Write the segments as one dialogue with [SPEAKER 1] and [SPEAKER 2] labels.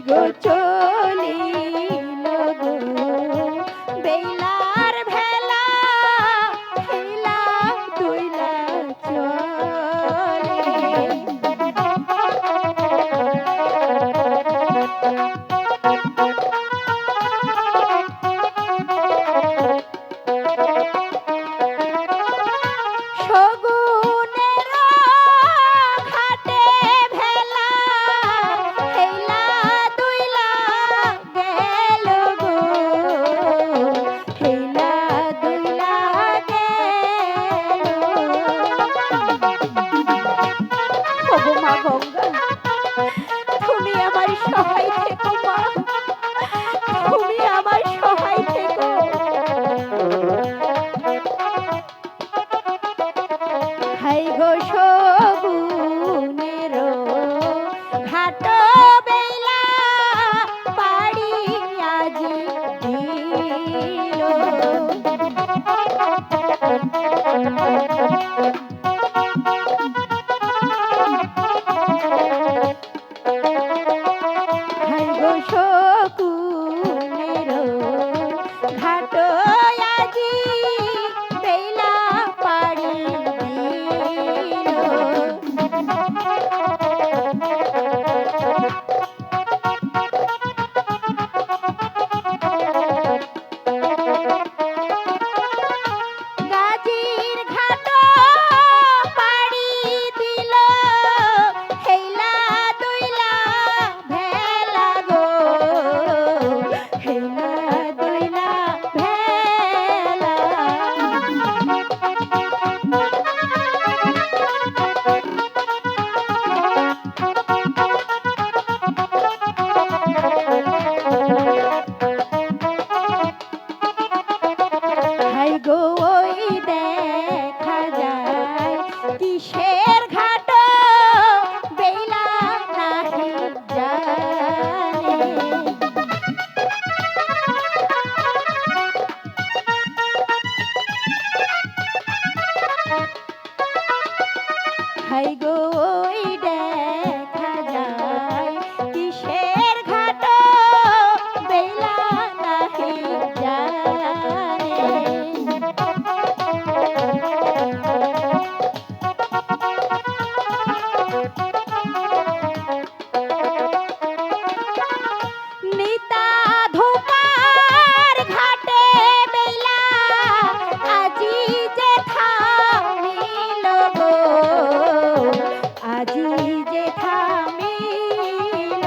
[SPEAKER 1] গো চলিল গো বেলার ভেলা হেলা দুইলা চলে তুমি আমার সহায় থেকো মা, তুমি আমার সহায় থেকো। হাই গো সগুনের ঘাট বেলা পাড়ি আজি দিল শকুনের ঘাট আজি বেলা পাড়ি দিল গাজীর ঘাট পাড়ি দিল হেলা দুইলা ভেলা গো হেলা দুইলা ভেলা হাই গো ওই দেখা যায় কিসের ঘাট বেলা নাহি জানে হাই গো ওই দেখা যায় কিসের ঘাট বেলা নাহি জানে নিতা ধোপার ঘাটে বেলা আজি যে থামিল গো আজি যে থামিল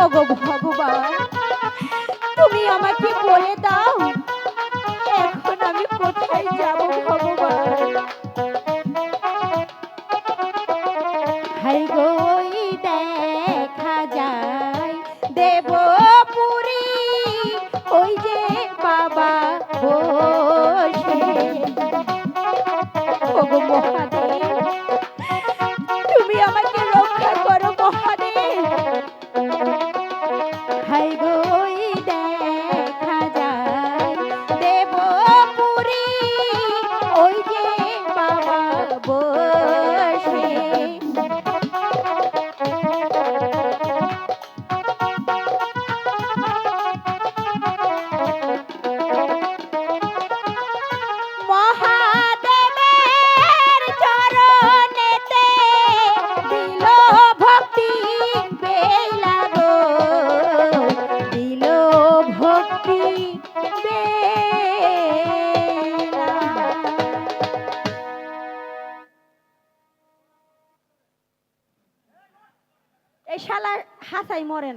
[SPEAKER 1] ওগো ভগবান তুমি আমাকে বলে দাও এখন আমি কোথায় যাব ভগবান হাই গো ওই দেখা যায় দেবপুরী ওই যে বাবা বসে ওগো মহাদেব তুমি আমাকে রক্ষা করো মহাদেব হাই গো ওই দেখা যায় দেবপুরী ওই যে বাবা বসে মহাদেবের চরণেতে দিল ভক্তি বেলা গো দিল ভক্তি বেলা এই শালা হাসাই মরে না।